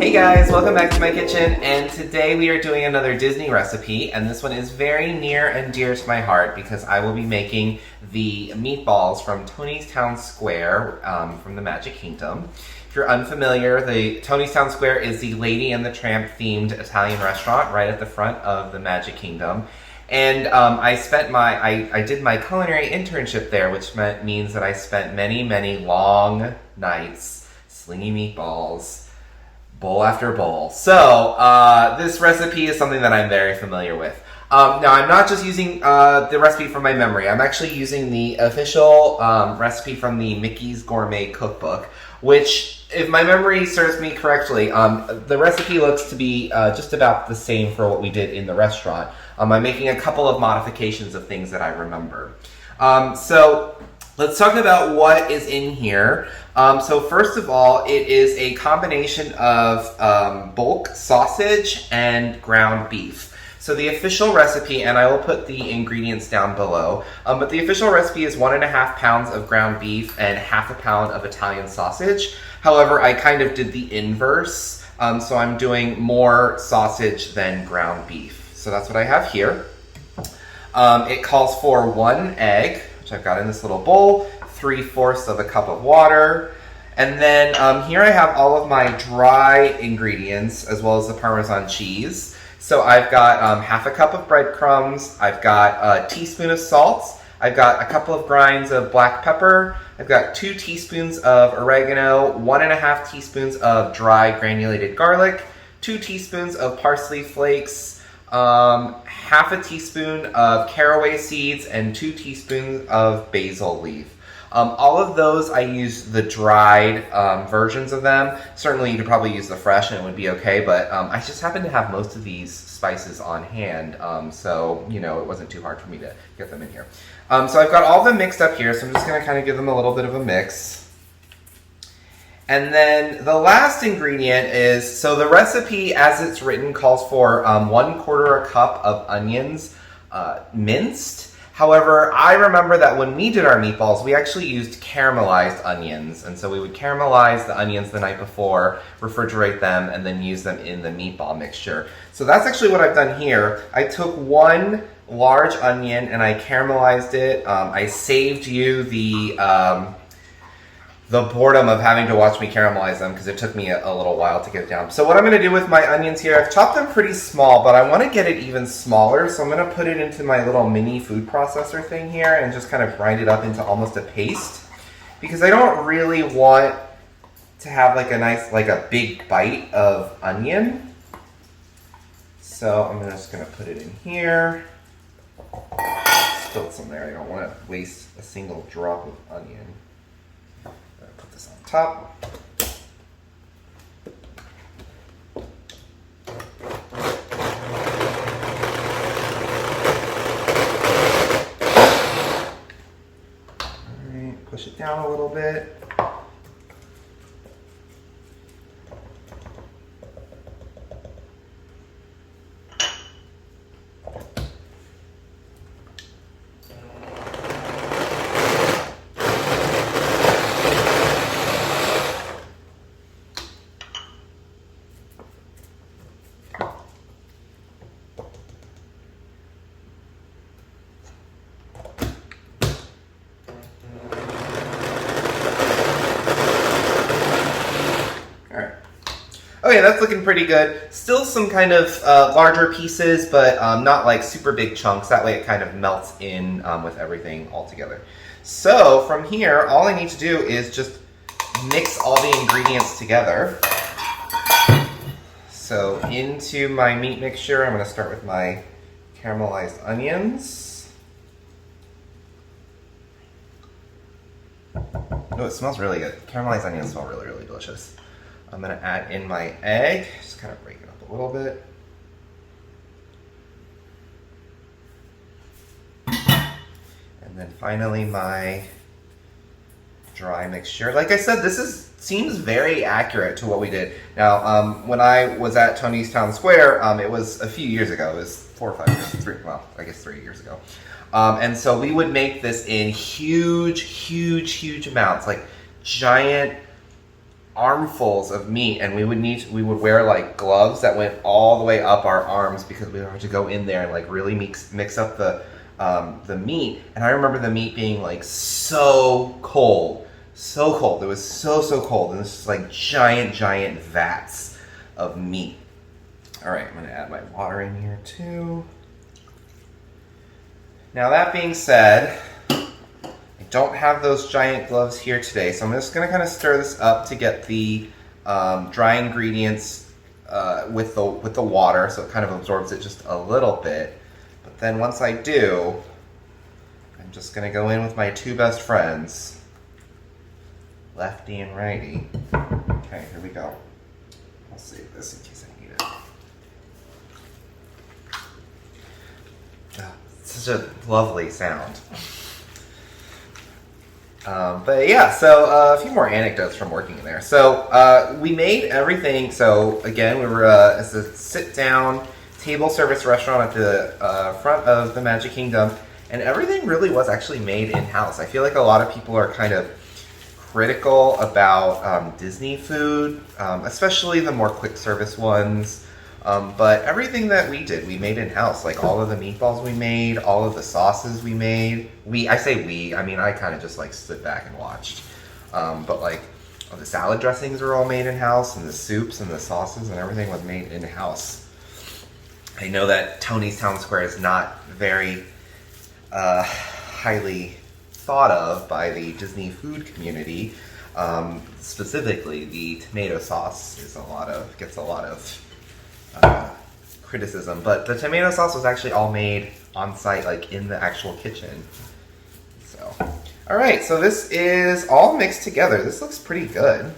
Hey guys, welcome back to my kitchen, and today we are doing another Disney recipe, and this one is very near and dear to my heart because I will be making the meatballs from Tony's Town Square from the Magic Kingdom. If you're unfamiliar, the Tony's Town Square is the Lady and the Tramp themed Italian restaurant right at the front of the Magic Kingdom. And I did my culinary internship there, which means that I spent many long nights slinging meatballs bowl after bowl. So this recipe is something that I'm very familiar with. Now I'm not just using the recipe from my memory. I'm actually using the official recipe from the Mickey's Gourmet Cookbook, which, if my memory serves me correctly, the recipe looks to be just about the same for what we did in the restaurant. I'm making a couple of modifications of things that I remember. So let's talk about what is in here. So first of all, it is a combination of bulk sausage and ground beef. So the official recipe, and I will put the ingredients down below, but the official recipe is 1.5 pounds of ground beef and 1/2 pound of Italian sausage. However, I kind of did the inverse, so I'm doing more sausage than ground beef. So that's what I have here. It calls for 1 egg, which I've got in this little bowl, 3/4 of a cup of water, and then here I have all of my dry ingredients as well as the Parmesan cheese. So I've got 1/2 cup of breadcrumbs, I've got a teaspoon of salt, I've got a couple of grinds of black pepper, I've got 2 teaspoons of oregano, 1.5 teaspoons of dry granulated garlic, 2 teaspoons of parsley flakes, 1/2 teaspoon of caraway seeds, and 2 teaspoons of basil leaf. All of those, I use the dried versions of them. Certainly you could probably use the fresh and it would be okay, but I just happen to have most of these spices on hand, so you know, it wasn't too hard for me to get them in here. So I've got all of them mixed up here, so I'm just going to kind of give them a little bit of a mix. And then the last ingredient is, so the recipe as it's written calls for 1/4 cup of onions minced. However, I remember that when we did our meatballs, we actually used caramelized onions. And so we would caramelize the onions the night before, refrigerate them, and then use them in the meatball mixture. So that's actually what I've done here. I took 1 large onion and I caramelized it. I saved you the boredom of having to watch me caramelize them because it took me a little while to get it down. So what I'm going to do with my onions here, I've chopped them pretty small, but I want to get it even smaller. So I'm going to put it into my little mini food processor thing here and just kind of grind it up into almost a paste, because I don't really want to have like a nice, like a big bite of onion. So I'm just going to put it in here. Spilled some there. I don't want to waste a single drop of onion. Put this on top. Alright, push it down a little bit. Okay, that's looking pretty good. Still some kind of larger pieces, but not like super big chunks. That way it kind of melts in with everything all together. So from here, all I need to do is just mix all the ingredients together. So into my meat mixture, I'm going to start with my caramelized onions. Oh, it smells really good. Caramelized onions smell really delicious. I'm going to add in my egg, just kind of break it up a little bit. And then finally my dry mixture. Like I said, this seems very accurate to what we did. Now, when I was at Tony's Town Square, it was a few years ago. It was 4 or 5 years, I guess 3 years ago. And so we would make this in huge amounts, like giant armfuls of meat, and we would wear like gloves that went all the way up our arms because we would have to go in there and like really mix up the meat. And I remember the meat being like so cold. It was so cold, and this is like giant vats of meat. All right, I'm gonna add my water in here too. Now that being said, I don't have those giant gloves here today, so I'm just gonna kind of stir this up to get the dry ingredients with the water, so it kind of absorbs it just a little bit. But then once I do, I'm just gonna go in with my two best friends, lefty and righty. Okay, here we go. I'll save this in case I need it. Such a lovely sound. But yeah, so a few more anecdotes from working in there. So we made everything. So again, we were it's a sit-down table service restaurant at the front of the Magic Kingdom, and everything really was actually made in-house. I feel like a lot of people are kind of critical about Disney food, especially the more quick service ones. But everything that we did, we made in-house. Like all of the meatballs we made, all of the sauces we made. I say we, I mean I kind of just like stood back and watched. But like the salad dressings were all made in-house, and the soups and the sauces and everything was made in-house. I know that Tony's Town Square is not very highly thought of by the Disney food community. Specifically, the tomato sauce gets a lot of criticism, but the tomato sauce was actually all made on site, like in the actual kitchen. So, all right, so this is all mixed together. This looks pretty good.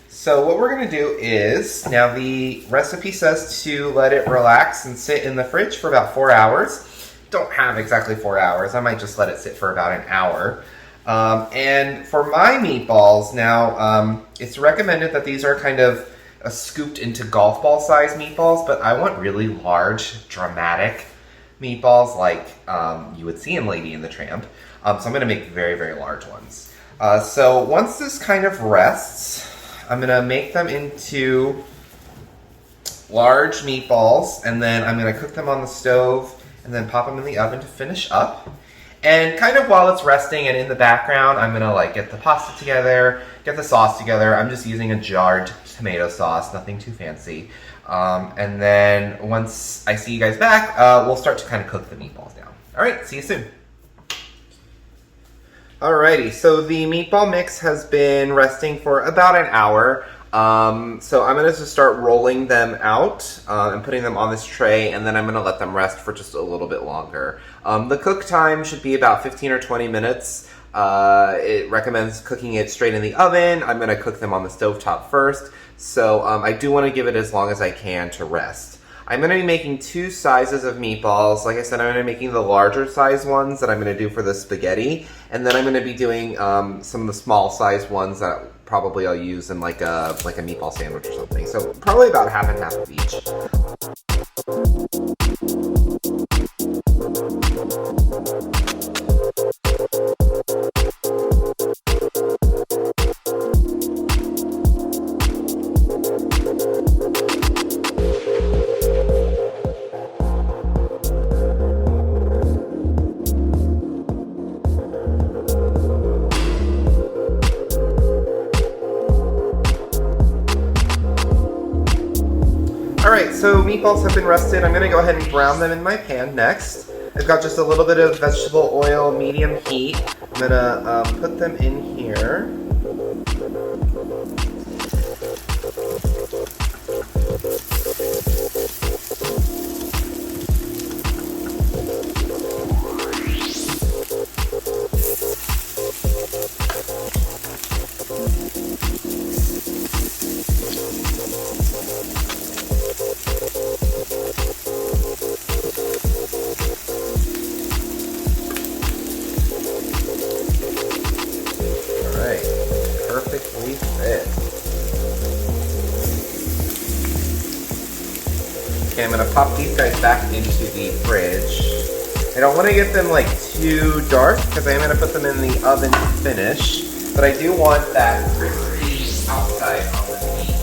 So what we're gonna do is, now the recipe says to let it relax and sit in the fridge for about 4 hours. Don't have exactly 4 hours. I might just let it sit for about an hour. And for my meatballs, now it's recommended that these are kind of scooped into golf ball size meatballs, but I want really large, dramatic meatballs like you would see in Lady and the Tramp. So I'm going to make very large ones. So once this kind of rests, I'm going to make them into large meatballs, and then I'm going to cook them on the stove and then pop them in the oven to finish up. And kind of while it's resting and in the background, I'm gonna like get the pasta together, get the sauce together. I'm just using a jarred tomato sauce, nothing too fancy. And then once I see you guys back, we'll start to kind of cook the meatballs down. All right, see you soon. Alrighty, so the meatball mix has been resting for about an hour. So I'm gonna just start rolling them out and putting them on this tray, and then I'm gonna let them rest for just a little bit longer. The cook time should be about 15 or 20 minutes. It recommends cooking it straight in the oven. I'm gonna cook them on the stovetop first, so I do want to give it as long as I can to rest. I'm going to be making two sizes of meatballs. Like I said, I'm going to be making the larger size ones that I'm going to do for the spaghetti. And then I'm going to be doing some of the small size ones that probably I'll use in like a meatball sandwich or something. So probably about half and half of each. Alright, so meatballs have been rested. I'm going to go ahead and brown them in my pan next. I've got just a little bit of vegetable oil, medium heat. I'm going to put them in here. Perfectly fit. Okay, I'm gonna pop these guys back into the fridge. I don't want to get them like too dark because I'm gonna put them in the oven to finish, but I do want that crispy side on the meat.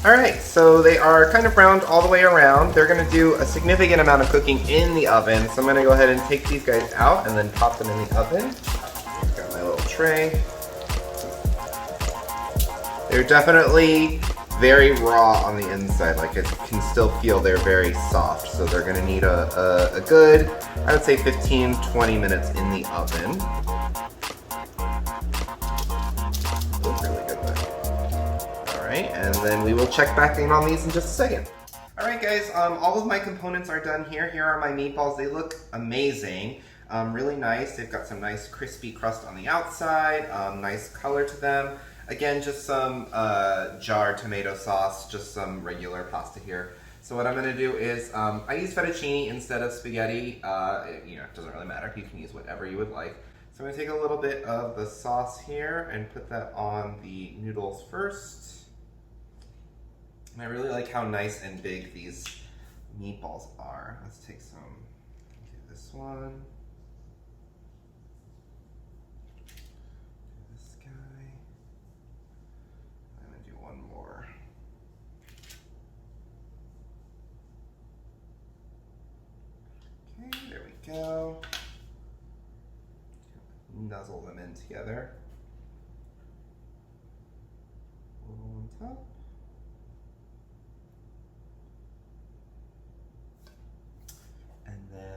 Alright, so they are kind of browned all the way around. They're going to do a significant amount of cooking in the oven, so I'm going to go ahead and take these guys out and then pop them in the oven. I've got my little tray. They're definitely very raw on the inside, like I can still feel they're very soft, so they're going to need a good, I would say 15-20 minutes in the oven. And then we will check back in on these in just a second. Alright guys, all of my components are done here. Here are my meatballs. They look amazing. Really nice. They've got some nice crispy crust on the outside, nice color to them. Again, just some jarred tomato sauce, just some regular pasta here. So what I'm going to do is, I use fettuccine instead of spaghetti. It doesn't really matter. You can use whatever you would like. So I'm going to take a little bit of the sauce here and put that on the noodles first. And I really like how nice and big these meatballs are. Let's take some, do this one. Do this guy. I'm gonna do one more. Okay, there we go. Nuzzle them in together. A little on top.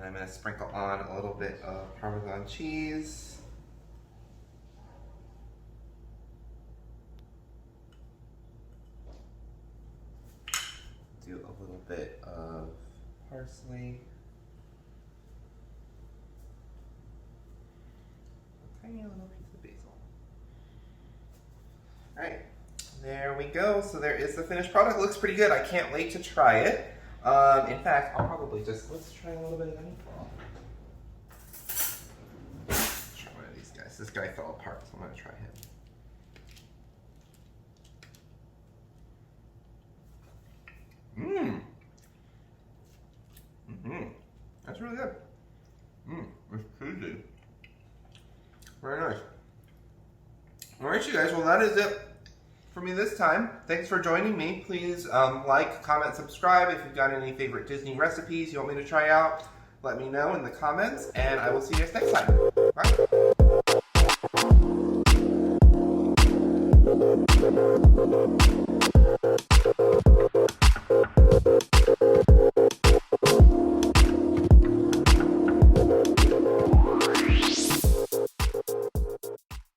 I'm going to sprinkle on a little bit of Parmesan cheese. Do a little bit of parsley. A tiny little piece of basil. Alright, there we go. So there is the finished product. It looks pretty good. I can't wait to try it. In fact, I'll probably let's try a little bit of the meatball. Let's try one of these guys. This guy fell apart, so I'm going to try him. That's really good. It's cheesy. Very nice. Alright, you guys, well that is it for me this time. Thanks for joining me. Please like, comment, subscribe. If you've got any favorite Disney recipes you want me to try out, let me know in the comments, and I will see you guys next time. Bye.